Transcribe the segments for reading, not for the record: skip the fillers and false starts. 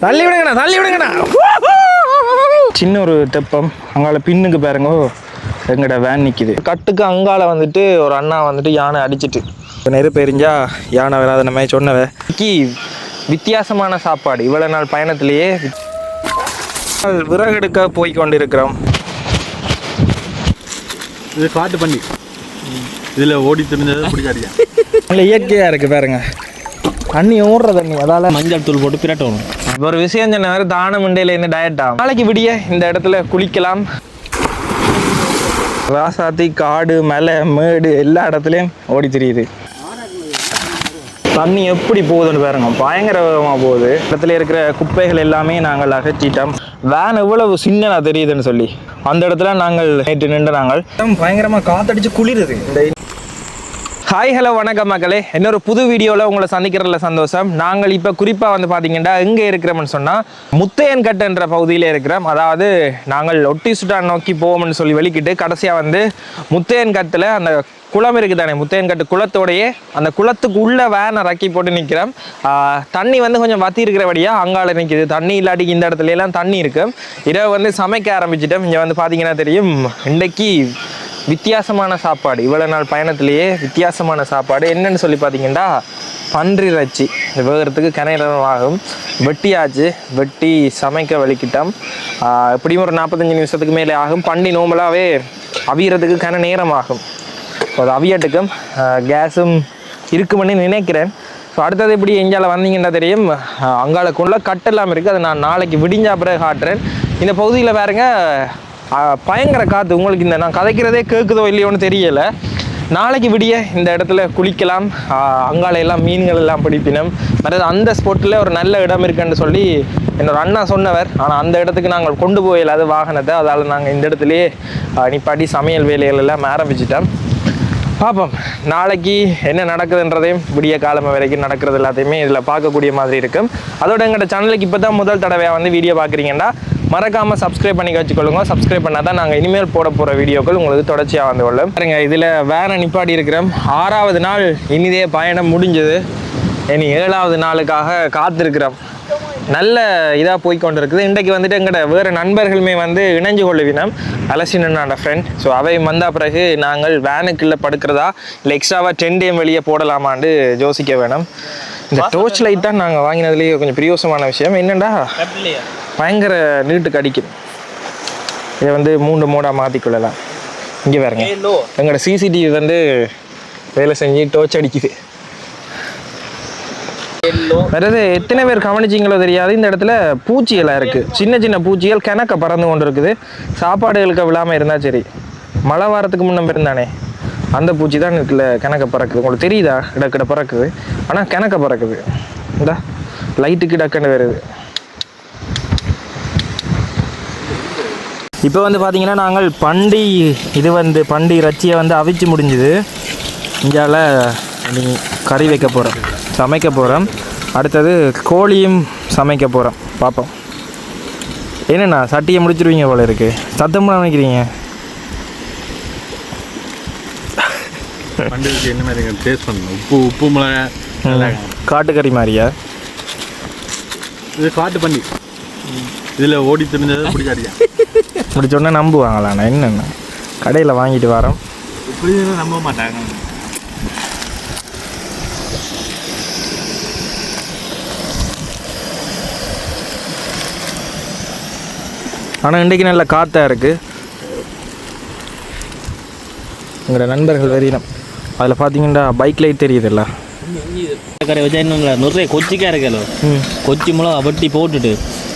தள்ளி விடுங்கண்ணா. சின்ன ஒரு தெப்பம் அங்கால பின்னுக்கு பாருங்க எங்கட வேன் நிற்கிது. கட்டுக்கு அங்கால வந்துட்டு ஒரு அண்ணா வந்துட்டு யானை அடிச்சிட்டு நெருப்பு எரிஞ்சா யானை வராத நம்ம சொன்னவ. வித்தியாசமான சாப்பாடு இவ்வளவு நாள் பயணத்திலேயே விறகெடுக்க போய் கொண்டிருக்கிறோம். இது காட்டு பண்ணி இதில் ஓடி தெரிஞ்சது பிடிக்காடியா இல்லை இயற்கையாக இருக்குது பாருங்க. தண்ணி ஓடுற தண்ணி அதால் மஞ்சள் தூள் போட்டு பிரட்டணும். ஒரு விஷயம் சொன்ன மாதிரி தான மண்டையில் இருந்து டயட் ஆகும். நாளைக்கு விடிய இந்த இடத்துல குளிக்கலாம். ராசாத்தி காடு மலை மேடு எல்லா இடத்துலையும் ஓடி தெரியுது. தண்ணி எப்படி போகுதுன்னு பாருங்க, பயங்கர வேகமாக போகுது. இடத்துல இருக்கிற குப்பைகள் எல்லாமே நாங்கள் அகற்றிட்டோம். வேன் எவ்வளவு சின்னதாக தெரியுதுன்னு சொல்லி அந்த இடத்துல நாங்கள் நேற்று நின்று நாங்கள் பயங்கரமாக காத்தடிச்சு குளிருது. இந்த ஹாய் ஹலோ வணக்கம் மக்களே, இன்னொரு புது வீடியோவில் உங்களை சந்திக்கிறதுல சந்தோஷம். நாங்கள் இப்போ குறிப்பாக வந்து பார்த்தீங்கன்னா எங்கே இருக்கிறோம்னு சொன்னால் முத்தையன்கட்டு என்ற பகுதியில் இருக்கிறோம். அதாவது நாங்கள் ஒட்டி சுட்டான் நோக்கி போவோம்னு சொல்லி வெளிக்கிட்டு கடைசியாக வந்து முத்தையன்கட்டில் அந்த குளம் இருக்குது தானே, முத்தையன்கட்டு குளத்தோடையே அந்த குளத்துக்கு உள்ள வேனை ரக்கி போட்டு நிற்கிறோம். தண்ணி வந்து கொஞ்சம் வத்தி இருக்கிறபடியாக அங்கால நிற்கிது. தண்ணி இல்லாட்டிக்கு இந்த இடத்துல எல்லாம் தண்ணி இருக்குது. இரவு வந்து சமைக்க ஆரம்பிச்சிட்டோம். இங்கே வந்து பார்த்தீங்கன்னா தெரியும், இன்றைக்கி வித்தியாசமான சாப்பாடு இவ்வளவு நாள் பயணத்திலேயே வித்தியாசமான சாப்பாடு என்னன்னு சொல்லி பார்த்தீங்கன்னா பன்றி இறைச்சி. இந்த வேகிறதுக்கு கிணறு ஆகும். வெட்டியாச்சு, வெட்டி சமைக்க வலிக்கிட்டோம். எப்படியும் ஒரு 45 நிமிஷத்துக்கு மேலே ஆகும். பண்டி நோம்பலாகவே அவியறதுக்கு கன நேரம் ஆகும். அது அவியட்டுக்கும் கேஸும் இருக்குமென்னு நினைக்கிறேன். ஸோ அடுத்தது இப்படி எங்கேயால் வந்தீங்கன்னா தெரியும், அங்காளுக்குள்ள கட்டெல்லாம் இருக்குது. அதை நான் நாளைக்கு விடிஞ்சா பிறகு காட்டுறேன். இந்த பகுதியில் பாருங்க பயங்கர காற்று. உங்களுக்கு இந்த நான் கதைக்கிறதே கேட்குதோ இல்லையோன்னு தெரியலை. நாளைக்கு விடிய இந்த இடத்துல குளிக்கலாம். அங்கால எல்லாம் மீன்கள் எல்லாம் பிடிப்பினோம். மற்றது அந்த ஸ்பாட்டில் ஒரு நல்ல இடம் இருக்குன்னு சொல்லி என்னோட அண்ணா சொன்னவர். ஆனால் அந்த இடத்துக்கு நாங்கள் கொண்டு போயிடாது வாகனத்தை. அதால் நாங்கள் இந்த இடத்துலையே நிப்பாட்டி சமையல் வேலைகள் எல்லாம் ஆரம்பிச்சிட்டோம். பார்ப்போம் நாளைக்கு என்ன நடக்குதுன்றதையும் விடிய காலமை வரைக்கும் நடக்கிறது எல்லாத்தையுமே இதில் பார்க்கக்கூடிய மாதிரி இருக்கும். அதோட எங்களோட சேனலுக்கு இப்போ தான் முதல் தடவையாக வந்து வீடியோ பார்க்குறீங்கன்னா மறக்காமல் சப்ஸ்கிரைப் பண்ணி வச்சுக்கொள்ளுங்க. சப்ஸ்கிரைப் பண்ணால் தான் நாங்கள் இனிமேல் போட போகிற வீடியோக்கள் உங்களுக்கு தொடர்ச்சியாக வந்து கொள்ளும். பாருங்க, இதில் வேனை நிப்பாட்டி இருக்கிறோம். 6வது நாள் இனிதே பயணம் முடிஞ்சது. இனி 7வது நாளுக்காக காத்திருக்கிறோம். நல்ல இதாக போய்கொண்டு இருக்குது. இன்றைக்கு வந்துட்டு எங்கள்கிட்ட வேறு நண்பர்களுமே வந்து இணைஞ்சு கொள்ளுவினோம். அலசினோட ஃப்ரெண்ட். ஸோ அவை வந்த பிறகு நாங்கள் வேனுக்குள்ளே படுக்கிறதா இல்லை எக்ஸ்ட்ராவாக டென்டேம் வெளியே போடலாமான்னு யோசிக்க வேணும். இந்த டோர்ச் லைட் தான் நாங்கள் வாங்கினதுலேயே கொஞ்சம் பிரியோசமான விஷயம். என்னென்னா பயங்கர நீட்டுக்கு அடிக்கும். இதை வந்து 3 மோடாக மாற்றிக்கொள்ளலாம். இங்கே பாருங்க, எங்களோட சிசிடிவி வந்து வேலை செஞ்சு டோர்ச் அடிக்குது. வேறது எத்தனை பேர் கவனிச்சிங்களோ தெரியாது, இந்த இடத்துல பூச்சிகளாக இருக்குது. சின்ன சின்ன பூச்சிகள் கிணக்க பறந்து கொண்டு இருக்குது. சாப்பாடுகளுக்கு விழாமல் இருந்தால் சரி. மழை வாரத்துக்கு முன்ன இருந்தானே அந்த பூச்சி தான் இருக்குல்ல கிணக்க பறக்குது. உங்களுக்கு தெரியுதா? இடக்கிட பறக்குது, ஆனால் கிணக்க பறக்குது. இந்த லைட்டுக்கு டக்குன்னு வருது. இப்போ வந்து பார்த்தீங்கன்னா நாங்கள் பண்டி இறைச்சியை வந்து அவிச்சு முடிஞ்சுது. இங்கால கறி வைக்க போகிறோம், சமைக்க போகிறோம். அடுத்தது கோழியும் சமைக்க போகிறோம். பார்ப்போம். என்னண்ணா சட்டியை முடிச்சிருவீங்க போல இருக்குது. சத்தமாக நினைக்கிறீங்க? என்ன மாதிரி டேஸ்ட் பண்ணணும். உப்பு மிளகாய் காட்டுக்கறி மாதிரியா? இது காட்டு பண்ணி இதில் ஓடி தெரிஞ்சது பிடிக்காடியா இப்படி சொன்னால் நம்புவாங்களாண்ணா? என்னென்ன கடையில் வாங்கிட்டு வரோம். இப்படி நம்ப மாட்டாங்க. ஆனால் இன்றைக்கு நல்ல காற்றாக இருக்குது. எங்களோட நண்பர்கள் வெறியினம். அதில் பார்த்தீங்கன்னா பைக் லைட் தெரியுதுல்ல. கடை வச்சா இன்னும் நிறைய கொச்சிக்காய் இருக்கல, கொச்சி மிளகா வெட்டி போட்டுட்டு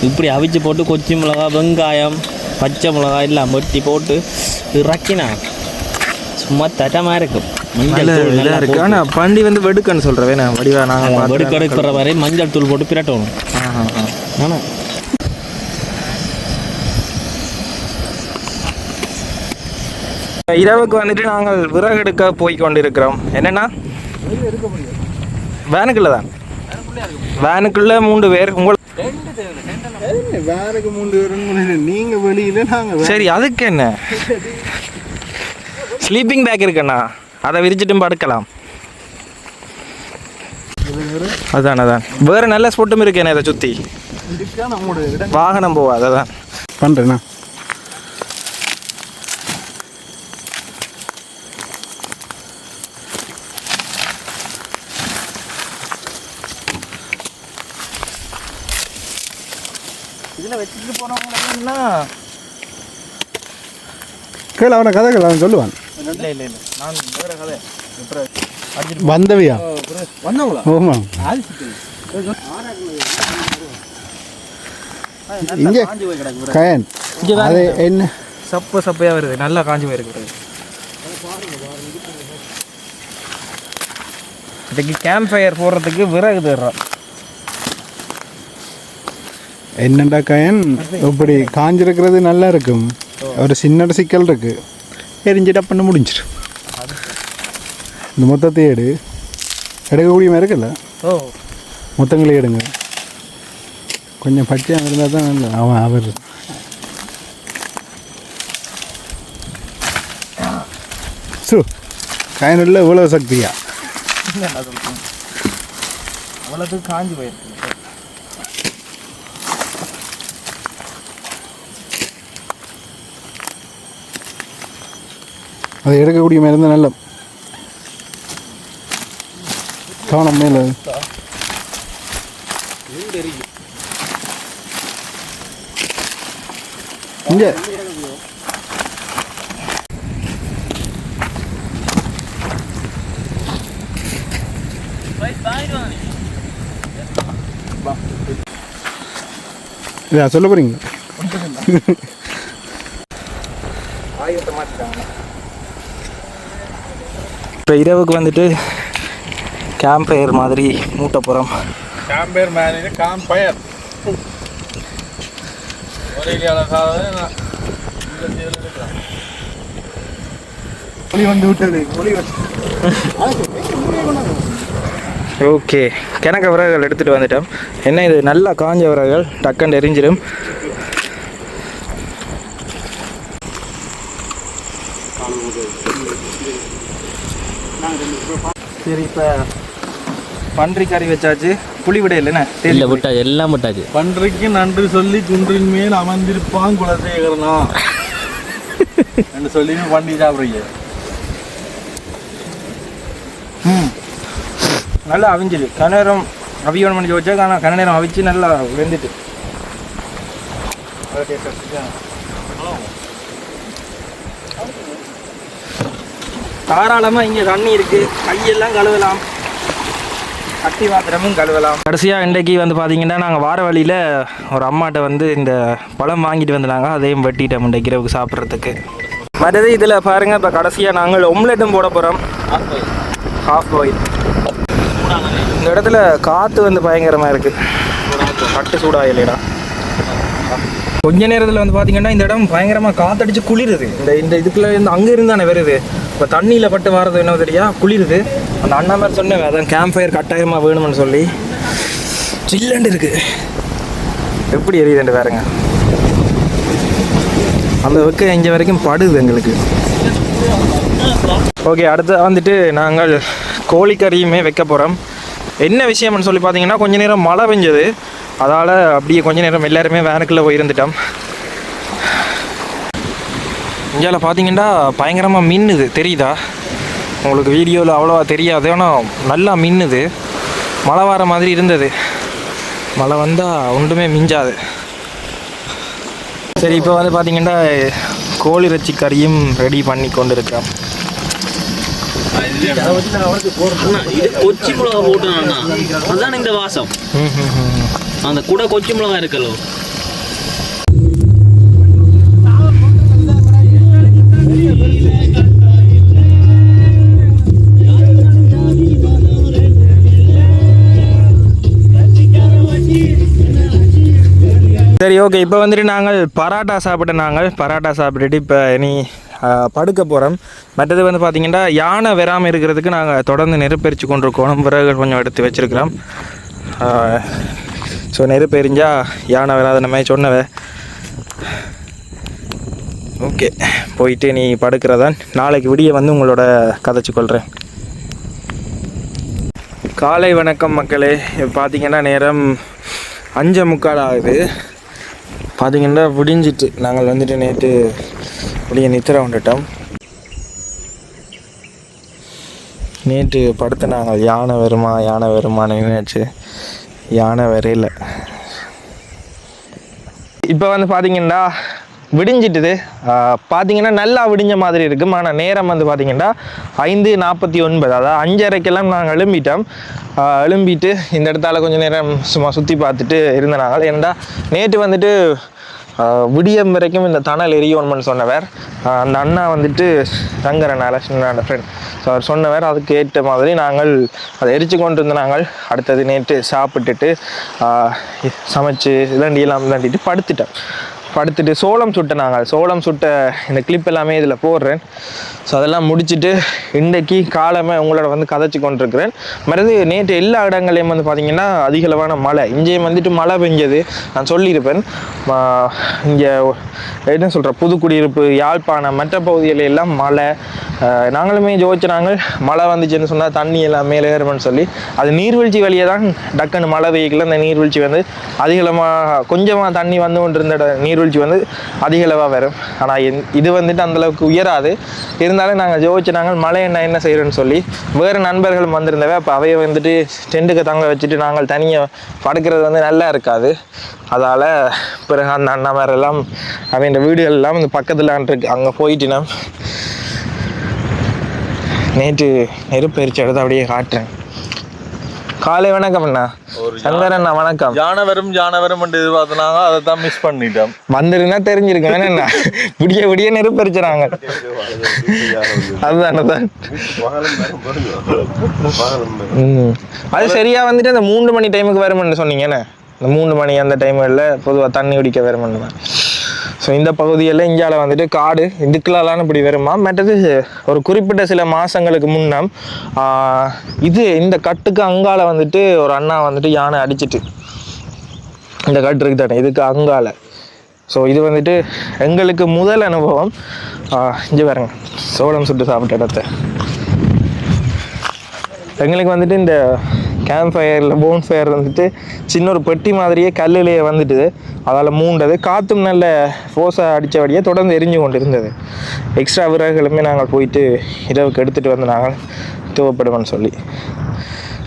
இப்படி அவிச்சு போட்டு கொச்சி மிளகா வெங்காயம் பச்சை மிளகா எல்லாம் வெட்டி போட்டு இறக்கினா சும்மா தட்டமாக இருக்கும். இதாக இருக்குது. ஆனால் பண்டி வந்து வெடுக்கன்னு சொல்கிறவே நான் வடிவா நாங்கள் வெடுக்கெடுக்கிற வரை மஞ்சள் தூள் போட்டு பிரட்டணும். ஆனால் இரவுக்கு வந்துட்டு நாங்கள் விறகெடுக்க போய் கொண்டிருக்கிறோம். என்னென்னா வேனுக்குள்ள தான். வேனுக்குள்ள 3 பேர். வேனுக்கு 3 பேர், நீங்கள் வெளியில் நாங்கள் சரி. அதுக்கு என்ன ஸ்லீப்பிங் பேக் இருக்குண்ணா, அதை விரிச்சிட்டும் படுக்கலாம். அதான் வேறு நல்ல ஸ்போட்டும் இருக்கேண்ணே இதை சுற்றி. வாகனம் போகாது அதான் பண்ணுறேண்ணா. இதில் வச்சுட்டு போனவங்கன்னா கேள் அவனை கதைகள் அவன் சொல்லுவான். இல்லை இல்லை இல்லை நான் வேறு கதை வந்தவையா வந்தவங்களா? ஓமா இங்கே கயன் அது என்ன சப்பையாக வருது, நல்லா காஞ்சி போயிருக்கு. இதுக்கு கேம்ப் ஃபயர் போடுறதுக்கு விறகு தர்றோம். என்னண்டா கயன் இப்படி காஞ்சிருக்கிறது நல்லா இருக்கும். ஒரு சின்ன சிக்கல் இருக்கு, எரிஞ்சிட்டா பண்ண முடிஞ்சிடும். இந்த மொத்தத்தை எடுக்கக்கூடிய மாதிரி இருக்குல்ல, மொத்தங்களே எடுங்க. கொஞ்சம் பச்சையாக இருந்தால் தான் நல்ல. அவன் அவர் கயனுள்ள இவ்வளோ சக்தியா அவ்வளோத்துக்கு காஞ்சி போயிருக்கு. அதை எடுக்கக்கூடிய மாதிரி இருந்தால் நல்ல கவனம் மேலே. இங்கே இதா சொல்ல போகிறீங்க? இப்போ இரவுக்கு வந்துட்டு கேம்ப் ஃபயர் மாதிரி மூட்ட போகிறோம். கேம்ப் ஃபயர் மாதிரி கேம்ப் ஃபயர் ஒளி வந்து விட்டது. ஓகே, கிணக்க விறகுகள் எடுத்துகிட்டு வந்துட்டோம். என்ன இது நல்லா காஞ்ச விறகுகள், டக்குன்னு எரிஞ்சிடும். சரி, இப்போ பன்றி கறி வச்சாச்சு. புளி விட இல்லைண்ணே இல்லை விட்டாச்சு, எல்லாம் விட்டாச்சு. பன்றைக்கு நன்றி சொல்லி குன்றின் மேல் அமர்ந்திருப்பான் குலசேகரனா என்று சொல்லி பண்ணி சாப்பிட்றீங்க. நல்லா அவிஞ்சிது. கனநேரம் அவியோன் பண்ணி வச்சா ஆனால் கனநேரம் அவிச்சு நல்லா வெந்துட்டு தாராளமாக இங்கே தண்ணி இருக்குது, கையெல்லாம் கழுவலாம், கட்டி பாத்திரமும் கழுவலாம். கடைசியாக இன்றைக்கு வந்து பார்த்தீங்கன்னா நாங்கள் வார வழியில் ஒரு அம்மாட்ட வந்து இந்த பழம் வாங்கிட்டு வந்தாங்க, அதையும் வெட்டிட்டோம் இன்றைக்கு இரவுக்கு சாப்பிட்றதுக்கு. மற்றது இதில் பாருங்கள், இப்போ கடைசியாக நாங்கள் ஒம்லெட்டும் போட போகிறோம். Half boil. இந்த இடத்துல காற்று வந்து பயங்கரமாக இருக்குது, கட்டு சூடாக இல்லைடா. கொஞ்ச நேரத்தில் வந்து பார்த்தீங்கன்னா இந்த இடம் பயங்கரமாக காற்றடிச்சு குளிருது. இந்த இதுக்குள்ளே இருந்து அங்கே இருந்தானே வருது. இப்போ தண்ணியில் பட்டு வர்றது என்ன தெரியா, குளிருது. அந்த அண்ணா மாதிரி சொன்னேன், அதான் கேம்ப் ஃபயர் கட்டாயமாக வேணும்னு சொல்லி சில்லண்டு இருக்குது. எப்படி எரியுதுண்டு பாருங்க. அந்த வெக்க இங்கே வரைக்கும் படுது எங்களுக்கு. ஓகே, அடுத்து வந்துட்டு நாங்கள் கோழிக்கறியுமே வைக்க போகிறோம். என்ன விஷயம்னு சொல்லி பார்த்தீங்கன்னா, கொஞ்ச நேரம் மழை பெஞ்சது, அதால் அப்படியே கொஞ்ச நேரம் எல்லாருமே வேனுக்குள்ளே போயிருந்துட்டோம். இந்தியாவில் பார்த்தீங்கன்னா பயங்கரமாக மின்னுது, தெரியுதா உங்களுக்கு? வீடியோவில் அவ்வளோவா தெரியாது, ஆனால் நல்லா மின்னுது. மழை வர மாதிரி இருந்தது, மழை வந்தால் ஒன்றுமே மிஞ்சாது. சரி, இப்போ வந்து பார்த்தீங்கன்னா கோழி இறைச்சி கறியும் ரெடி பண்ணி கொண்டு இருக்கிறோம். இது கொச்சி மிளகா போட்டுனா அதான் இந்த வாசம். அந்த கூட கொச்சி மிளகா இருக்கலோ. சரி, ஓகே, இப்போ வந்துட்டு நாங்கள் பராட்டா சாப்பிட்டுட்டு இப்போ இனி படுக்க போகிறோம். மற்றது வந்து பார்த்திங்கன்னா யானை வராமல் இருக்கிறதுக்கு நாங்கள் தொடர்ந்து நெருப்பெரிச்சு கொண்டிருக்கோம். விறகுகள் கொஞ்சம் எடுத்து வச்சுருக்கிறோம். ஸோ நெருப்பு எரிஞ்சால் யானை வராத நம்ம சொன்னவ. ஓகே, போயிட்டு நீ படுக்கிறதான். நாளைக்கு விடிய வந்து உங்களோட கதைச்சு கொள்கிறேன். காலை வணக்கம் மக்களே. பார்த்திங்கன்னா நேரம் 5:45 ஆகுது. பார்த்தீங்கன்னா விடிஞ்சிட்டு நாங்கள் வந்துட்டு நேற்று அப்படியே நித்திர வந்துட்டோம். நேற்று படுத்து நாங்கள் யானை வருமானு நினச்சி யானை வரையில. இப்போ வந்து பார்த்தீங்கன்னா விடிஞ்சிட்டுது. பார்த்தீங்கன்னா நல்லா விடிஞ்ச மாதிரி இருக்கும். ஆனால் நேரம் வந்து பார்த்தீங்கன்னா 5:49, அதாவது 5:30க்கெல்லாம் நாங்கள் எழும்பிட்டோம். எழும்பிட்டு இந்த இடத்தால கொஞ்சம் நேரம் சும்மா சுற்றி பார்த்துட்டு இருந்த நாங்கள். ஏன்னா நேற்று வந்துட்டு விடியம் வரைக்கும் இந்த தணல் எரியோன்மன்னு சொன்னவர் அந்த அண்ணா வந்துட்டு சங்கரன் அலட்சுமணோட ஃப்ரெண்ட். ஸோ அவர் சொன்னவர் அதுக்கு ஏற்ற மாதிரி நாங்கள் அதை எரிச்சு கொண்டு இருந்த நாங்கள். அடுத்தது நேற்று சாப்பிட்டுட்டு சமைச்சு இதாண்டியெல்லாம் இதாண்டிட்டு படுத்துட்டு சோளம் சுட்ட இந்த கிளிப் எல்லாமே இதில் போடுறேன். ஸோ அதெல்லாம் முடிச்சுட்டு இன்றைக்கி காலமே உங்களோட வந்து கதைச்சி கொண்டிருக்கிறேன். மறுது நேற்று எல்லா இடங்களையும் வந்து பார்த்திங்கன்னா அதிகளவான மழை. இங்கேயும் வந்துட்டு மழை பெஞ்சது நான் சொல்லியிருப்பேன். இங்கே என்ன சொல்கிற புதுக்குடியிருப்பு, யாழ்ப்பாணம், மற்ற பகுதிகளில் எல்லாம் மழை. நாங்களுமே நாங்கள் மழை வந்துச்சுன்னு சொன்னால் தண்ணி எல்லாம் மேலே ஏறும்னு சொல்லி அது நீர்வீழ்ச்சி வழியே தான் டக்குன்னு மழை பெய்யல. அந்த நீர்வீழ்ச்சி வந்து அதிகளமாக கொஞ்சமாக தண்ணி வந்து கொண்டு இருந்த நீர்வீழ்ச்சி வந்து அதிகளவாக வரும். ஆனால் இது வந்துட்டு அந்தளவுக்கு உயராது. இருந்தாலும் நாங்கள் நாங்கள் மழை என்ன செய்கிறோன்னு சொல்லி வேறு நண்பர்கள் வந்திருந்தவை. அப்போ அவையை வந்துட்டு டென்ட்டுக்கு தங்க வச்சுட்டு நாங்கள் தனியாக படுக்கிறது வந்து நல்லா இருக்காது. அதால் பிறகு அந்த அண்ணா மாதிரிலாம் அவன் வீடுகள் எல்லாம் இந்த பக்கத்தில் இருக்கு. அங்கே போயிட்டு நான் நேற்று நெருப்பெரிச்ச இடத்த அப்படியே காட்டுறேன். காலை வணக்கம் அண்ணா. சங்கர் அண்ணா வணக்கம். யானை வரும் எதிர்பார்த்தனாங்க, அதை தான் மிஸ் பண்ணிட்டோம். வந்திருந்தா தெரிஞ்சிருக்கேன். என்ன விடிய நெருப்பரிச்சாங்க. அதுதான் அது சரியா வந்துட்டு அந்த 3 மணி டைமுக்கு வரும்னு சொன்னீங்கன்னு. இந்த 3 மணி அந்த டைமில் பொதுவாக தண்ணி குடிக்க வரும்னு. ஸோ இந்த பகுதியில் இந்தியாவில் வந்துட்டு காடு இதுக்கெல்லாம் இப்படி வருமா. மற்றது ஒரு குறிப்பிட்ட சில மாதங்களுக்கு முன்னம் இந்த கட்டுக்கு அங்கால வந்துட்டு ஒரு அண்ணா வந்துட்டு யானை அடிச்சிட்டு இந்த கட்டு இருக்கு தானே இதுக்கு அங்கால. ஸோ இது வந்துட்டு எங்களுக்கு முதல் அனுபவம். இங்கே பாருங்க சோளம் சுட்டு சாப்பிட்ட இடத்த. எங்களுக்கு வந்துட்டு இந்த கேம்ப் ஃபயரில் போன் ஃபயர் வந்துட்டு சின்ன ஒரு பெட்டி மாதிரியே கல்லிலேயே வந்துட்டு அதால் மூண்டது. காற்றும் நல்ல ஃபோர்ஸாக அடித்தபடியே தொடர்ந்து எரிஞ்சு கொண்டு இருந்தது. எக்ஸ்ட்ரா விறகுகளுமே நாங்கள் போயிட்டு இரவுக்கு எடுத்துகிட்டு வந்து நாங்கள் தேவைப்படுவோன்னு சொல்லி.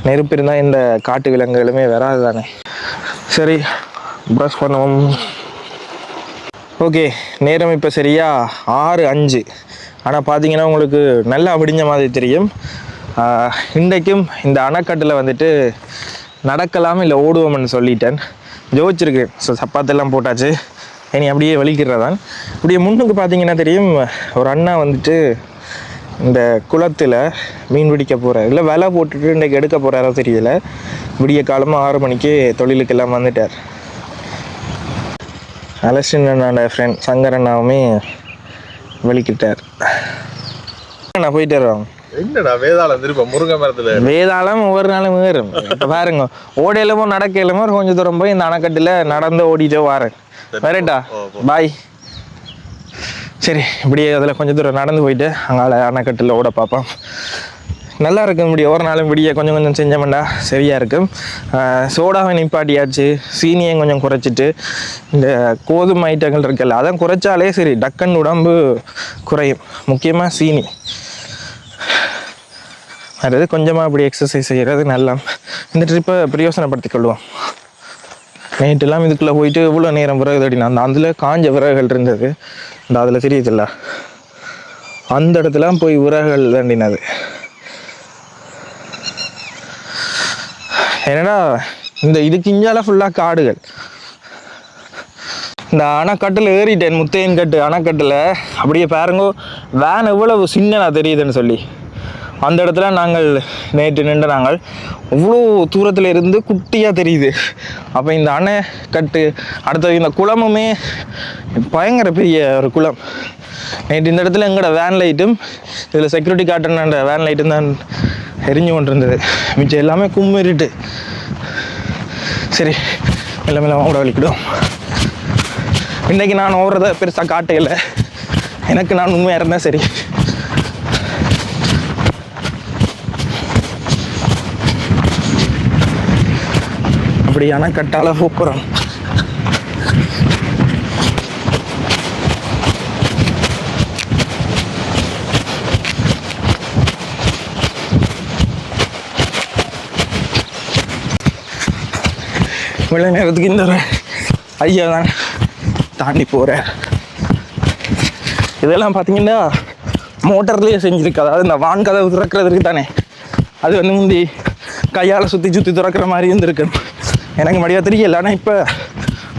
நெருப்பு இருந்தால் இந்த காட்டு விலங்குகளுமே வராது தானே. சரி ப்ரஷ் பண்ணுவோம். ஓகே, நேரம் இப்போ சரியா 6:05. ஆனால் பார்த்தீங்கன்னா உங்களுக்கு நல்லா விடிஞ்ச மாதிரி தெரியும். இன்றைக்கும் இந்த அணைக்கட்டில் வந்துட்டு நடக்கலாம் இல்லை ஓடுவோம்னு சொல்லிட்டேன். ஜோதிச்சிருக்கேன். ஸோ சப்பாத்தெல்லாம் போட்டாச்சு. இனி அப்படியே வலிக்கிறதான். இப்படியே முன்னுக்கு பார்த்தீங்கன்னா தெரியும் ஒரு அண்ணா வந்துட்டு இந்த குளத்தில் மீன் பிடிக்க போகிறார். இல்லை வலை போட்டுட்டு இன்றைக்கு எடுக்க போகிறாரோ தெரியல. விடிய காலமாக 6 மணிக்கு தொழிலுக்கெல்லாம் வந்துட்டார். அலட்சுமணோட ஃப்ரெண்ட் சங்கர் அண்ணாவுமே வலிக்கிட்டார். நான் போயிட்டு வருவாங்க. என்னடா வேதாளம் திருப்ப முருங்கை மரத்துல வேதாளம் ஒவ்வொரு நாளும் ஏறும். இப்போ பாருங்க ஓடையிலமோ நடக்கையிலமோ கொஞ்சம் தூரம் போய் இந்த அணைக்கட்டில் நடந்து ஓடிட்டோ வாரேன். வரேட்டா பாய். சரி இப்படியே அதில் கொஞ்சம் தூரம் நடந்து போயிட்டு அங்கால அணைக்கட்டில் ஓட பார்ப்போம். நல்லா இருக்கும். இப்படி ஒரு நாளும் இப்படியே கொஞ்சம் கொஞ்சம் செஞ்சோம்டா சரியாக இருக்கும். சோடாவை நிப்பாட்டியாச்சு. சீனியையும் கொஞ்சம் குறைச்சிட்டு இந்த கோதுமை ஐட்டங்கள் இருக்குல்ல அதான் குறைச்சாலே சரி டக்குன்னு உடம்பு குறையும். முக்கியமாக சீனி. அது கொஞ்சமாக அப்படி எக்ஸசைஸ் செய்கிறது நல்லா. இந்த ட்ரிப்பை பிரயோசனப்படுத்தி கொள்வோம். நைட்டெல்லாம் இதுக்குள்ளே போயிட்டு இவ்வளோ நேரம் விறகு தடினா அதில் காஞ்ச விறகுகள் இருந்தது. இந்த அதில் தெரியுதில்ல அந்த இடத்துல போய் விறகுகள் தண்டினது. என்னடா இதுக்கு இஞ்சால ஃபுல்லாக காடுகள். இந்த அணைக்கட்டில் ஏறிட்டேன். முத்தையன் கட்டு அணைக்கட்டில் அப்படியே பாருங்கோ வேன் எவ்வளவு சின்னனா தெரியுதுன்னு சொல்லி. அந்த இடத்துல நாங்கள் நேற்று நின்று நாங்கள் அவ்வளோ தூரத்தில் இருந்து குட்டியாக தெரியுது. அப்போ இந்த அணைக்கட்டு அடுத்தது இந்த குளமுமே பயங்கர பெரிய ஒரு குளம். நேற்று இந்த இடத்துல எங்களோட வேன் லைட்டும் இதில் செக்யூரிட்டி காட்டுன்ற வேன் லைட்டும் தான் எரிஞ்சு கொண்டு இருந்தது. மிச்சம் எல்லாமே கும்மிருட்டு. சரி எல்லாமே ஓட வலிக்கிடும். இன்றைக்கி நான் ஓடுறத பெருசாக காட்டையில் எனக்கு நான் உண்மையாக இருந்தேன். சரி அப்படியான கட்டால போக்குறோம். இவ்வளோ நேரத்துக்கு இந்த ஒரு ஐயா தான் தாண்டி போகிறேன். இதெல்லாம் பார்த்தீங்கன்னா மோட்டர்லேயே செஞ்சுருக்கு. அதாவது இந்த வான் கதவு திறக்கிறதுக்கு தானே, அது வந்து முந்தி கையால் சுற்றி சுற்றி திறக்கிற மாதிரி இருந்திருக்கு. எனக்கு மடியாக தெரியல. ஆனால் இப்போ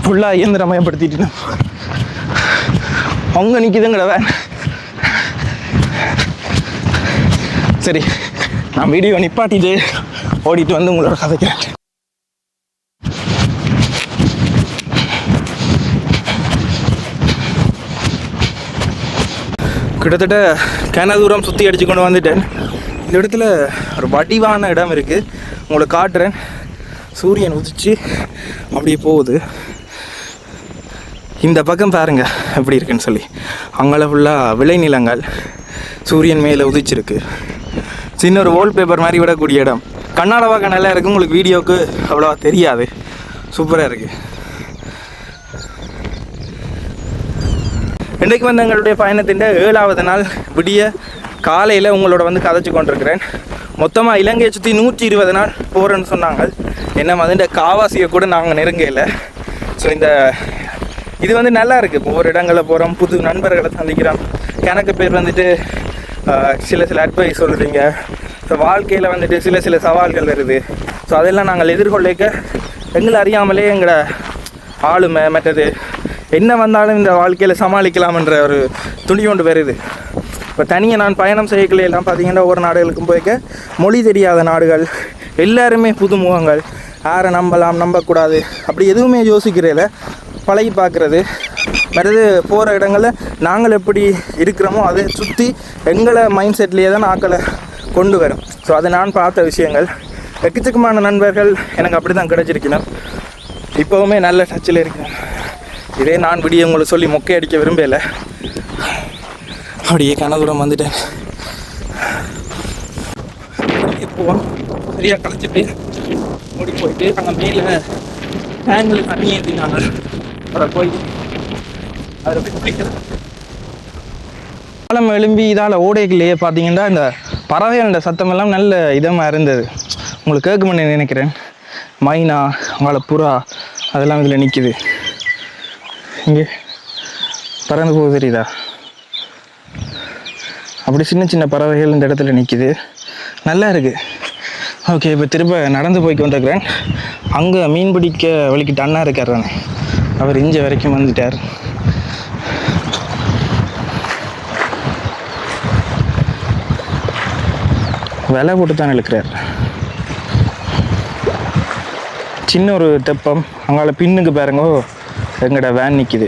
ஃபுல்லாக இயந்திரமயப்படுத்திட்டு அவங்க நிற்கிதுங்கிற வேன். சரி, நான் வீடியோ நிப்பாட்டிட்டு ஓடிட்டு வந்து உங்களோட கதைக்கிறேன். கிட்டத்தட்ட கனதூரம் சுற்றி அடித்து கொண்டு வந்துட்டேன். இந்த இடத்துல ஒரு வடிவான இடம் இருக்குது, உங்களுக்கு காட்டுறேன். சூரியன் உதிச்சு அப்படியே போகுது. இந்த பக்கம் பாருங்க எப்படி இருக்குன்னு சொல்லி. அங்கே ஃபுல்லாக விளைநிலங்கள், சூரியன் மேலே உதிச்சிருக்கு. சின்ன ஒரு வால்பேப்பர் மாதிரி விடக்கூடிய இடம். கண்ணால் பார்க்க நல்லா இருக்குது, உங்களுக்கு வீடியோவுக்கு அவ்வளோவா தெரியாது. சூப்பராக இருக்குது. இன்றைக்கு வந்து எங்களுடைய பயணத்தின் 7வது நாள் விடிய காலையில் உங்களோட வந்து கதைச்சு கொண்டிருக்கிறேன். மொத்தமாக இலங்கையை சுற்றி 120 நாள் போகிறேன்னு சொன்னாங்க. என்ன மாதிரி காவாசியை கூட நாங்கள் நெருங்கல. ஸோ இது வந்து நல்லா இருக்குது. ஒவ்வொரு இடங்களில் போகிறோம், புது நண்பர்களை சந்திக்கிறோம். கணக்கு பேர் வந்துட்டு சில அட்வைஸ் சொல்கிறீங்க. ஸோ வாழ்க்கையில் வந்துட்டு சில சவால்கள் வருது. ஸோ அதெல்லாம் நாங்கள் எதிர்கொள்ளிக்க எங்களை அறியாமலே எங்களை ஆளுமை மற்றது என்ன வந்தாலும் இந்த வாழ்க்கையில் சமாளிக்கலாம்ன்ற ஒரு துணி கொண்டு வருது. இப்போ தனியாக நான் பயணம் செய்யக்கல எல்லாம் பார்த்தீங்கன்னா ஒவ்வொரு நாடுகளுக்கும் போய்க்க மொழி தெரியாத நாடுகள், எல்லாருமே புதுமுகங்கள், யாரை நம்பலாம் நம்பக்கூடாது அப்படி எதுவுமே யோசிக்கிறதில்ல. பழகி பார்க்குறது மற்றது போகிற இடங்களில் நாங்கள் எப்படி இருக்கிறோமோ அதை சுற்றி எங்களை மைண்ட் செட்லேயே தான் ஆக்களை கொண்டு வரும். ஸோ அதை நான் பார்த்த விஷயங்கள். எக்கச்சக்கமான நண்பர்கள் எனக்கு அப்படி தான் கிடச்சிருக்கணும். இப்போவுமே நல்ல டச்சில் இருக்கிறேன். இதே நான் விடிய உங்களுக்கு சொல்லி மொக்கை அடிக்க விரும்பலை. அப்படியே கனதூரம் வந்துட்டேன். போவோம், சரியாக களைச்சிட்டு ஓடி போயிட்டு அங்கே மேலே டேங்கில் தண்ணி ஏற்றினாங்க. அதை போய் அதில் போய் குளிக்கிறேன். காலம் எழும்பி இதால் ஓடைகளையே பார்த்தீங்கன்னா இந்த பறவைகளோட சத்தமெல்லாம் நல்ல இதமாக இருந்தது. உங்களுக்கு கேட்குமென்னு நினைக்கிறேன். மைனா, அவங்கள புறா அதெல்லாம் இதில் நிற்கிது. இங்கே பறந்து போக தெரியுதா? அப்படி சின்ன பறவைகள் இந்த இடத்துல நிற்கிது. நல்லா இருக்குது. ஓகே, இப்போ திரும்ப நடந்து போய்க்கு வந்துருக்கிறேன். அங்கே மீன் பிடிக்க வலிக்கிட்டு அண்ணா இருக்கார் தானே, அவர் இங்கே வரைக்கும் வந்துட்டார். விலை போட்டு தான் இழுக்கிறார். சின்ன ஒரு தெப்பம். அங்கால பின்னுக்கு பாருங்க எங்கட வேன் நிற்கிது,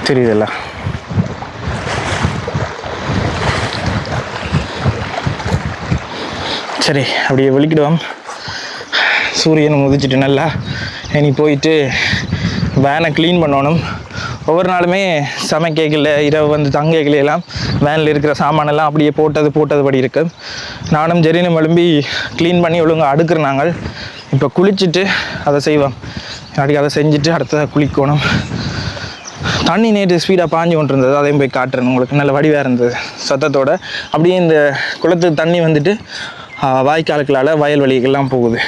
தெரியுதுல்ல? சரி, அப்படியே வெளிக்கிடுவோம். சூரியன் உதிச்சிட்டு நல்லா இனி போயிட்டு வேனை க்ளீன் பண்ணணும். ஒவ்வொரு நாளுமே சமைக்கல, இரவு வந்து தங்கைகள் எல்லாம் வேனில் இருக்கிற சாமானெல்லாம் அப்படியே போட்டதுபடி இருக்கு. நானும் ஜெரினும் எழும்பி க்ளீன் பண்ணி ஒழுங்காக அடுக்கிற நாங்கள் இப்போ குளிச்சுட்டு அதை செய்வோம். நாளைக்கு அதை செஞ்சுட்டு அடுத்த குளிக்கணும். தண்ணி நேற்று ஸ்பீடாக பாஞ்சு கொண்டு இருந்தது, அதையும் போய் காட்டுறேன் உங்களுக்கு. நல்ல வடிவாக இருந்தது சத்தத்தோடு. அப்படியே இந்த குளத்துக்கு தண்ணி வந்துட்டு வாய்க்காலுக்களால் வயல்வெளிக்கெல்லாம் போகுது.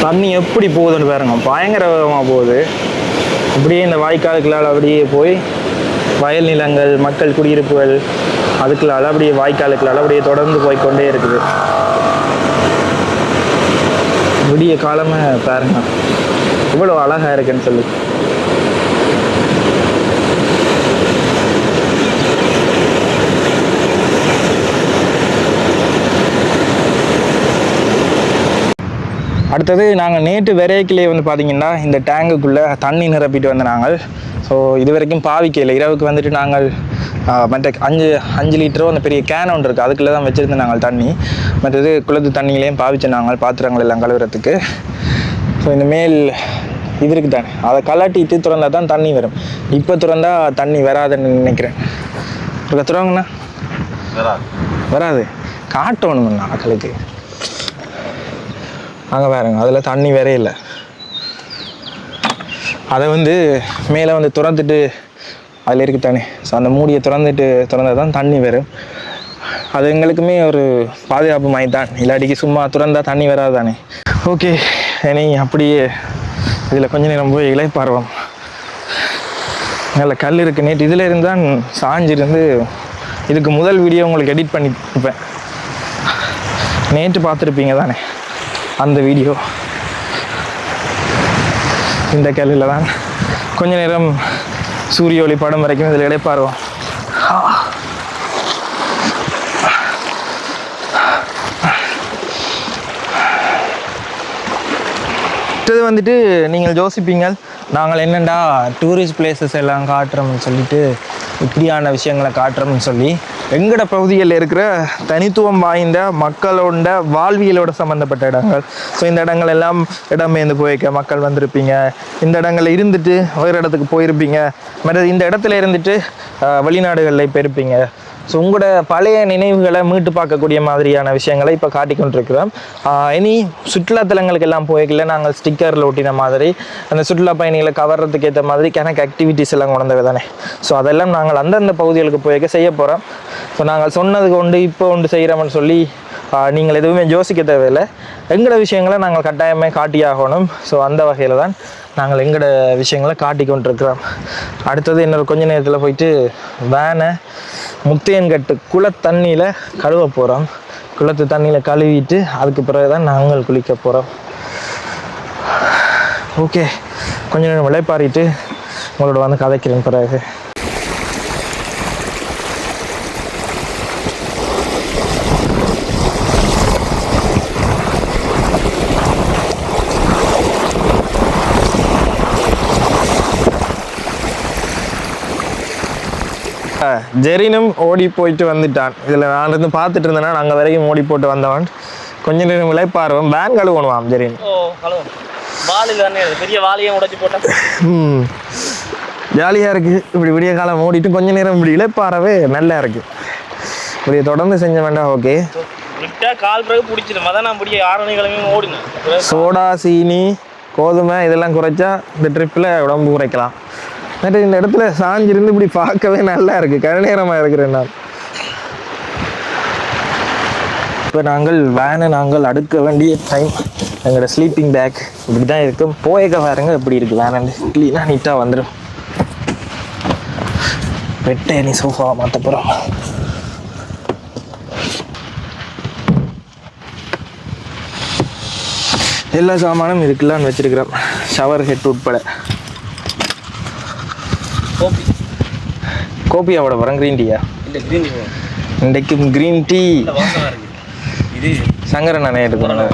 தண்ணி எப்படி போகுதுன்னு பாருங்க, பயங்கர வேகமாக போகுது. அப்படியே இந்த வாய்க்காலுக்களால் அப்படியே போய் வயல் நிலங்கள், மக்கள் குடியிருப்புகள், அதுக்களால் அப்படியே வாய்க்காலுக்களால் அப்படியே தொடர்ந்து போய்கொண்டே இருக்குது. விடிய காலமே பாருங்க இவ்வளோ அழகாக இருக்குன்னு சொல்லி. அடுத்தது நாங்கள் நேற்று விரைக்கிலே வந்து பார்த்திங்கன்னா இந்த டேங்குக்குள்ளே தண்ணி நிரப்பிட்டு வந்த நாங்கள். ஸோ இது வரைக்கும் பாவிக்கையில் இரவுக்கு வந்துட்டு நாங்கள் மற்ற 5 லிட்டரோ அந்த பெரிய கேன் ஒன்று இருக்குது, அதுக்குள்ளே தான் வச்சுருந்து நாங்கள் தண்ணி. மற்றது குளத்து தண்ணியிலையும் பாவிச்சு நாங்கள் பாத்திரங்கள் எல்லாம் கழுவுறதுக்கு. ஸோ இந்த மேல் இது இருக்குது தானே, அதை கலாட்டிட்டு திறந்தா தான் தண்ணி வரும். இப்போ திறந்தா தண்ணி வராதுன்னு நினைக்கிறேன். இப்போ திறவாங்கண்ணா வராது, காட்டணுங்கண்ணா மக்களுக்கு. அங்கே பாருங்க அதில் தண்ணி வேற இல்லை. அதை வந்து மேலே வந்து திறந்துட்டு அதில் இருக்குத்தானே, ஸோ அந்த மூடியை திறந்தால் தான் தண்ணி வரும். அது எங்களுக்குமே ஒரு பாதுகாப்பு மாதிரி தான், இல்லாட்டிக்கு சும்மா திறந்தா தண்ணி வராது தானே. ஓகே, இனி அப்படியே இதில் கொஞ்சம் நேரம் போய் இலைப்பார்வம். நல்ல கல் இருக்குது. நேற்று இதில் இருந்தான் சாஞ்சிருந்து இதுக்கு முதல் வீடியோ உங்களுக்கு எடிட் பண்ணியிருப்பேன். நேற்று பார்த்துருப்பீங்க தானே அந்த வீடியோ. இந்த கல்லில் தான் கொஞ்ச நேரம் சூரிய ஒளி படம் வரைக்கும் இதில் இடைப்பாருவோம். இது வந்துட்டு நீங்கள் யோசிப்பீங்க, நாங்கள் என்னென்னா டூரிஸ்ட் பிளேசஸ் எல்லாம் காட்டுறோம்னு சொல்லிட்டு இப்படியான விஷயங்களை காட்டுறோம்னு சொல்லி. எங்கட பகுதியில் இருக்கிற தனித்துவம் வாய்ந்த மக்களோட வாழ்வியலோட சம்மந்தப்பட்ட இடங்கள். ஸோ இந்த இடங்கள் எல்லாம் இடம்பெயர்ந்து போயிருக்க மக்கள் வந்திருப்பீங்க, இந்த இடங்களில் இருந்துட்டு வேறு இடத்துக்கு போயிருப்பீங்க, மற்ற இந்த இடத்துல இருந்துட்டு வெளிநாடுகளில் போயிருப்பீங்க. ஸோ உங்களோட பழைய நினைவுகளை மீட்டு பார்க்கக்கூடிய மாதிரியான விஷயங்களை இப்போ காட்டிக்கொண்டிருக்கிறோம். இனி சுற்றுலாத்தலங்களுக்கு எல்லாம் போய்க்கல நாங்கள் ஸ்டிக்கரில் ஒட்டின மாதிரி அந்த சுற்றுலா பயணிகளை கவர்றதுக்கு ஏற்ற மாதிரி கணக்கு ஆக்டிவிட்டீஸ் எல்லாம் கொண்டது தானே. ஸோ அதெல்லாம் நாங்கள் அந்தந்த பகுதிகளுக்கு போய்க்க செய்ய போகிறோம். ஸோ நாங்கள் சொன்னதுக்கு ஒன்று இப்போ ஒன்று செய்கிறோம்னு சொல்லி நீங்கள் எதுவுமே யோசிக்க தேவையில்லை. எங்களோட விஷயங்களை நாங்கள் கட்டாயமே காட்டியாகணும். ஸோ அந்த வகையில் தான் நாங்கள் எங்களோட விஷயங்களை காட்டி கொண்டிருக்கிறோம். அடுத்தது இன்னொரு கொஞ்ச நேரத்தில் போயிட்டு வேனை முத்தையன்கட்டு குளத்தண்ணியில் கழுவ போகிறோம். குளத்து தண்ணியில் கழுவிட்டு அதுக்கு பிறகு தான் நாங்கள் குளிக்க போகிறோம். ஓகே, கொஞ்ச நேரம் விளைப்பாரிட்டு உங்களோட வந்து கதைக்கிறேன் பிறகு. ஜெரினும் ஓடி போயிட்டு வந்துட்டான். இதில் நான் இருந்து பார்த்துட்டு இருந்தேன்னா நாங்கள் வரைக்கும் ஓடி போட்டு வந்தவன். கொஞ்ச நேரம் விளைப்பாருவோம். வேன் கழுவணுவாம் ஜெரின். பெரிய வாலியை உடைச்சு போட்டேன். ஜாலியாக இருக்குது. இப்படி விடிய காலம் ஓடிட்டு கொஞ்ச நேரம் இப்படி இளைப்பாறவே நல்லா இருக்குது. இப்படி தொடர்ந்து செஞ்ச வேண்டாம். ஓகே, கால் பிறகு பிடிச்சிடும். அதான் நான் பிடிக்க 6 மணி கிழமையும் ஓடினேன். சோடா சீனி கோதுமை இதெல்லாம் குறைச்சா இந்த ட்ரிப்பில் உடம்பு குறைக்கலாம். இந்த இடத்துல சாஞ்சிருந்து இப்படி பார்க்கவே நல்லா இருக்குது. கருநேரமாக இருக்கிறேன் நான். இப்போ நாங்கள் அடுக்க வேண்டிய டைம். எங்களோட ஸ்லீப்பிங் பேக் இப்படி தான் இருக்கும். போயக்க பாருங்க எப்படி இருக்குது. வேன் க்ளீனாக நீட்டாக வந்துடும். வெட்டை நீ சோஃபாவை மாற்ற போகிறோம். எல்லா சாமானும் இருக்குல்லான்னு வச்சிருக்கிறோம், ஷவர் ஹெட் உட்பட. கோபியா போட போகிறேன். க்ரீன் டீயா? இன்றைக்கும் க்ரீன் டீ. இது சங்கரன் நானே எடுக்கணும்.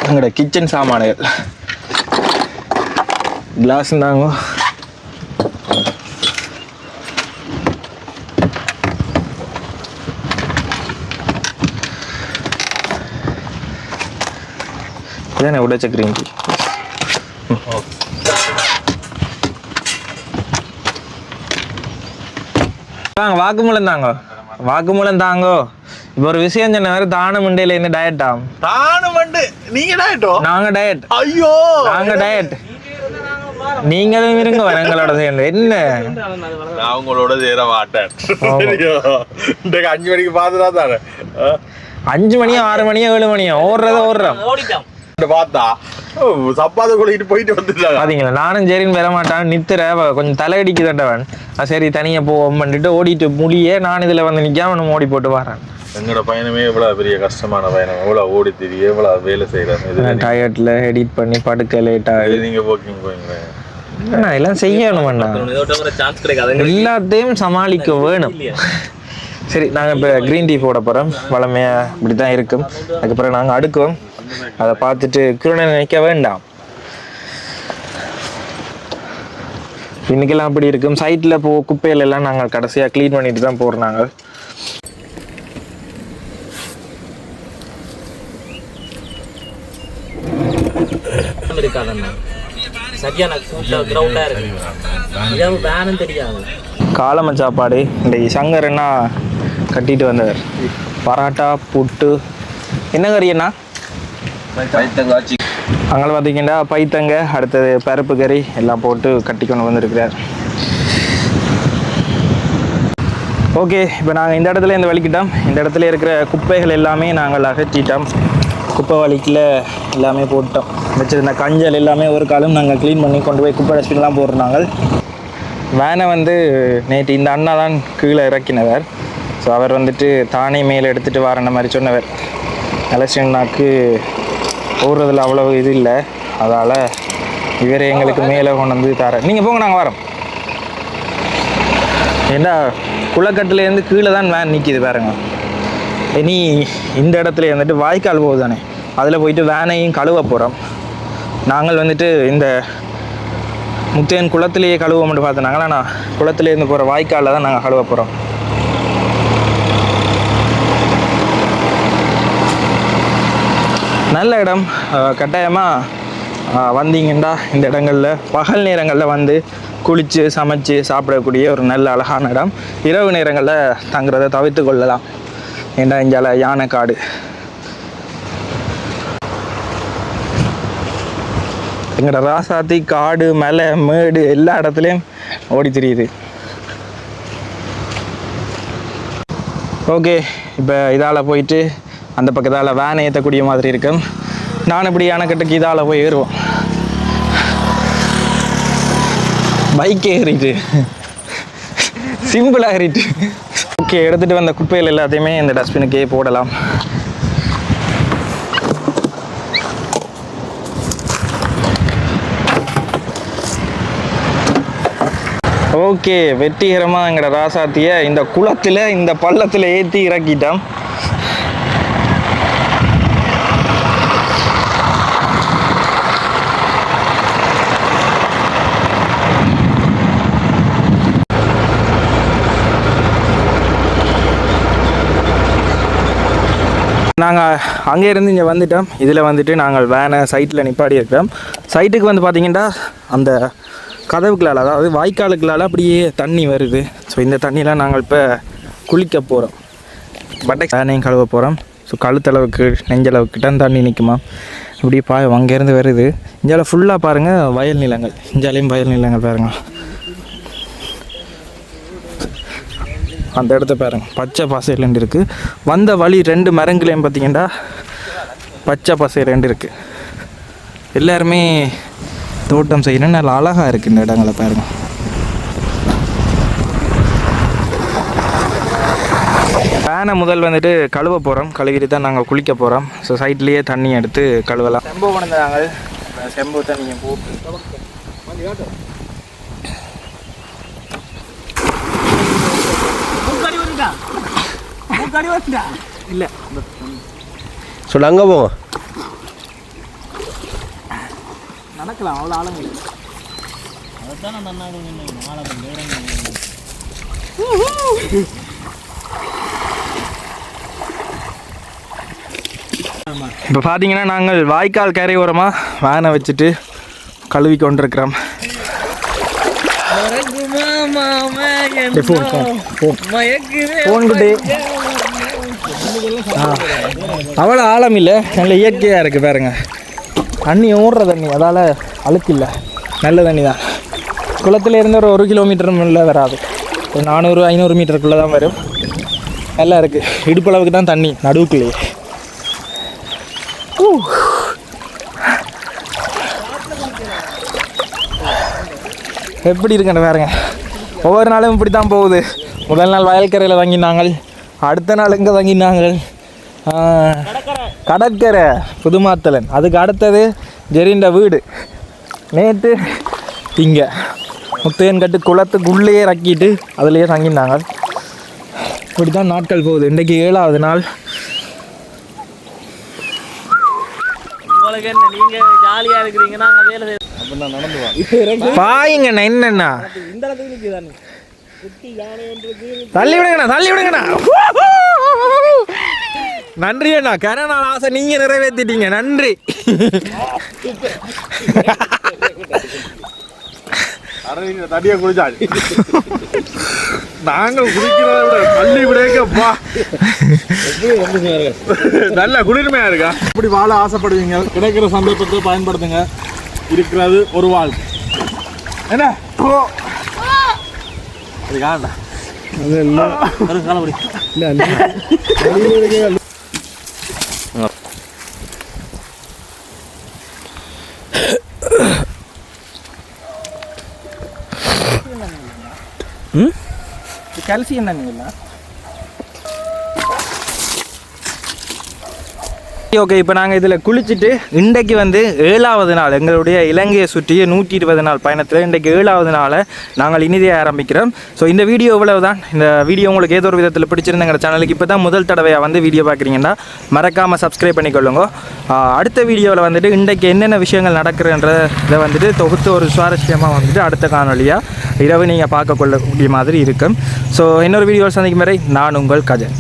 எங்களோட கிச்சன் சாமான்கள் கிளாஸ் தாங்க. இதானே உடைச்ச க்ரீன் டீ. வாக்குமூலம் தாங்க, வாக்குமூலம் தாங்கோ. இப்போ ஒரு விஷயம் சொன்ன வேறு தான மண்டையில என்ன டயட்டாம்? தான மண்டு நீங்க டயட்டோ? நாங்க டயட். ஐயோ, நாங்க டயட். நீங்களும் இருங்க வரங்களோட சேர்ந்து. என்ன நான் உங்களோட சேர மாட்டேன். 5 மணிக்கு பாத்துட்டா தானே. 5 மணியோ 6 மணியோ 7 மணியோ ஓடுறோம். பார்த்தா சப்பாத கொள்ளிட்டு போயிட்டு வந்துட்டாங்க. பாத்தீங்களா, நானும் சரின்னு வர மாட்டான். நித்திர கொஞ்சம் தலையடிக்கு தண்டவன். சரி தனியா போவோம் பண்ணிட்டு ஓடிட்டு முடியே நான் இதுல வந்து நிக்காம ஓடி போட்டு வரேன். எங்களோட பயணமே எவ்வளவு பெரிய கஷ்டமான பயணம். எவ்வளவு ஓடி தெரியும், எவ்வளவு வேலை செய்யறேன். டயர்ட்ல எடிட் பண்ணி படுக்க லேட் ஆகுது. நீங்க போக்கிங் போயிங்க எல்லாம் செய்யணும். எல்லாத்தையும் சமாளிக்க வேணும். சரி, நாங்கள் இப்போ க்ரீன் டீ போட போகிறோம். வளமையாக இப்படி தான் இருக்கும். அதுக்கப்புறம் நாங்கள் அடுக்குவோம். அதை பார்த்துட்டு கிருணை நினைக்க வேண்டாம். இன்னைக்கெல்லாம் அப்படி இருக்கும். சைட்டில் குப்பையில எல்லாம் நாங்கள் கடைசியாக க்ளீன் பண்ணிட்டு தான் போகிறோம். நாங்கள் காலம சாப்பாடு இன்றைக்கு சங்கர் என்ன கட்டிட்டு வந்தவர். பராட்டா புட்டு என்ன கறி என்ன அங்கே பார்த்தீங்கன்னா பைத்தங்க, அடுத்தது பருப்பு கறி எல்லாம் போட்டு கட்டி கொண்டு வந்திருக்கிறார். ஓகே, இப்போ நாங்கள் இந்த இடத்துல இருந்து வலிக்கிட்டோம். இந்த இடத்துல இருக்கிற குப்பைகள் எல்லாமே நாங்கள் அகற்றிட்டோம். குப்பை வலிக்கில் எல்லாமே போட்டோம். வச்சிருந்த கஞ்சல் எல்லாமே ஒரு காலம் நாங்கள் க்ளீன் பண்ணி கொண்டு போய் குப்பை டஸ்ட்பின்லாம் போடுறாங்க. வேனை வந்து நேற்று இந்த அண்ணா தான் கீழே இறக்கினவர். ஸோ அவர் வந்துட்டு தானே மேலே எடுத்துகிட்டு வரன மாதிரி சொன்னவர். எலெக்ஷன்னாக்கு ஓடுறதுல அவ்வளவு இது இல்லை, அதால் இவரே எங்களுக்கு மேலே கொண்டு வந்து தர. நீங்கள் போங்க, நாங்கள் வரோம். ஏன்னா குளக்கட்டுலேருந்து கீழே தான் வேன் நிற்கிது பாருங்க. இனி இந்த இடத்துல வந்துட்டு வாய்க்கால் போகுது தானே, அதில் போயிட்டு வேனையும் கழுவ போகிறோம். நாங்கள் வந்துட்டு இந்த முத்தையன் குளத்திலேயே கழுவ மட்டும் பார்த்துனாங்களா, நான் குளத்துலேருந்து போகிற வாய்க்காலில் தான் நாங்கள் கழுவ போகிறோம். நல்ல இடம். கட்டாயமாக வந்தீங்கன்னா இந்த இடங்களில் பகல் நேரங்களில் வந்து குளித்து சமைச்சு சாப்பிடக்கூடிய ஒரு நல்ல அழகான இடம். இரவு நேரங்களில் தங்குறதை தவிர்த்து கொள்ளலாம். ஏன்னா இங்கால யானை காடு. எங்களோட ராசாத்தி காடு மலை மேடு எல்லா இடத்துலையும் ஓடி தெரியுது. ஓகே, இப்போ இதால் போயிட்டு அந்த பக்கத்தால் வேனை ஏற்றக்கூடிய மாதிரி இருக்கும். நான் இப்படி அணைக்கட்டுக்கு இதால் போய் ஏறுவோம். பைக் ஏறிட்டு சிம்பிளாக ஏறிட்டு. ஓகே, எடுத்துகிட்டு வந்த குப்பைகள் எல்லாத்தையுமே இந்த டஸ்ட்பினுக்கே போடலாம். ஓகே, வெற்றிகரமாக எங்களோட ராசாத்தியை இந்த குளத்தில் இந்த பள்ளத்தில் ஏற்றி இறக்கிட்டோம். நாங்கள் அங்கே இருந்து இங்கே வந்துட்டோம். இதில் வந்துட்டு நாங்கள் வேனை சைட்டில் நிப்பாடி இருக்கிறோம். சைட்டுக்கு வந்து பார்த்திங்கன்னா அந்த கதவுக்களால், அதாவது வாய்க்காலுக்களால் அப்படியே தண்ணி வருது. ஸோ இந்த தண்ணியெலாம் நாங்கள் இப்போ குளிக்க போகிறோம். பட்டை வேனையும் கழுவ போகிறோம். ஸோ கழுத்தளவுக்கு நெஞ்சளவுக்கிட்ட தண்ணி நிற்குமா இப்படி அங்கேருந்து வருது. இந்தியாவில் ஃபுல்லாக பாருங்கள் வயல் நிலங்கள். இந்தியாலேயும் வயல் நிலங்கள் பாருங்கள். அந்த இடத்த பாருங்கள், பச்சை பசையிலேண்டு இருக்குது. வந்த வழி 2 மரங்களையும் பார்த்திங்கன்னா பச்சை பசையிலேண்டு இருக்குது. எல்லாருமே தோட்டம் செய்யணும். நல்லா அழகாக இருக்குது இந்த இடங்களை பாருங்கள். வேனை முதல் வந்துட்டு கழுவ போகிறோம். கழுவிட்டு தான் நாங்கள் குளிக்க போகிறோம். ஸோ சைட்லேயே தண்ணி எடுத்து கழுவலாம். செம்பு கொண்டு நாங்கள் செம்பு தண்ணியை போட்டு இல்லை சொல்ல அங்கே போங்க, நடக்கலாம். அவ்வளோ ஆழம் இல்லை. அதுதான் நான் ஆழம். இப்போ பார்த்தீங்கன்னா நாங்கள் வாய்க்கால் கரையோரமாக வேனை வச்சுட்டு கழுவி கொண்டிருக்கிறோம். அவ்வளோ ஆழம் இல்லை, நல்ல இயற்கையாக இருக்குது பாருங்க. தண்ணி ஓடுற தண்ணி, அதால் அழுக்கு இல்லை, நல்ல தண்ணி தான். குளத்தில் இருந்து ஒரு 1 கிலோமீட்டர் உள்ள வராது, ஒரு 400-500 மீட்டருக்குள்ளே தான் வரும். நல்லா இருக்குது. இடுப்பளவுக்கு தான் தண்ணி நடுவுக்குள்ளேயே. எப்படி இருக்குன்னு பாருங்க. ஒவ்வொரு நாளும் இப்படி தான் போகுது. முதல் நாள் வயல்கரையில் தங்கினாங்க, அடுத்த நாள் எங்கே தங்கினாங்க கடற்கரை புதுமாத்தலன், அதுக்கு அடுத்தது ஜெரிண்ட வீடு, நேற்று இங்கே முத்தையன் கட்டு குளத்துக்குள்ளேயே இறக்கிட்டு அதுலேயே தங்கினாங்க. இப்படி தான் நாட்கள் போகுது. இன்றைக்கு 7ஆவது நாள். உங்களுக்கு என்ன, நீங்கள் ஜாலியாக இருக்கிறீங்கன்னா அங்கே வேலை பாயுங்கண்ணா, என்னண்ணா இந்த இடத்துக்கு நிற்குதானே, தள்ளி விடுங்கண்ணா, தள்ளி விடுங்கண்ணா. நன்றி அண்ணா, கரநாள் ஆசை நீங்க நிறைவேற்றிட்டீங்க, நன்றி. அரை தடியா குடிச்சாள். நாங்கள் குடிக்கிறத விட பள்ளி விடையப்பா நல்ல குளிர்மையா இருக்கா. இப்படி வாழ ஆசைப்படுவீங்க, கிடைக்கிற சந்தர்ப்பத்தை பயன்படுத்துங்க. இருக்கிறது ஒரு வாழ்க்கை. என்ன அது காண்டா அதெல்லாம் காலப்படி கால்சியம் தானே. ஓகே, இப்போ நாங்கள் இதில் குளிச்சுட்டு இன்றைக்கு வந்து 7வது நாள் எங்களுடைய இலங்கையை சுற்றிய 120 நாள் பயணத்தில் இன்றைக்கு 7வது நாளை நாங்கள் இனிதே ஆரம்பிக்கிறோம். ஸோ இந்த வீடியோ இவ்வளவு தான். இந்த வீடியோ உங்களுக்கு ஏதோ ஒரு விதத்தில் பிடிச்சிருந்தேங்கிற சேனலுக்கு இப்போ தான் முதல் தடவையாக வந்து வீடியோ பார்க்குறீங்கன்னா மறக்காமல் சப்ஸ்கிரைப் பண்ணிக்கொள்ளுங்க. அடுத்த வீடியோவில் வந்துட்டு இன்றைக்கு என்னென்ன விஷயங்கள் நடக்கிறன்றதை வந்துட்டு தொகுத்து ஒரு சுவாரஸ்யமாக வந்துட்டு அடுத்த காணொலியாக இரவு நீங்கள் பார்க்கக்கூடிய மாதிரி இருக்கும். ஸோ இன்னொரு வீடியோவில் சந்திக்கும் வரை நான் உங்கள் கஜன்.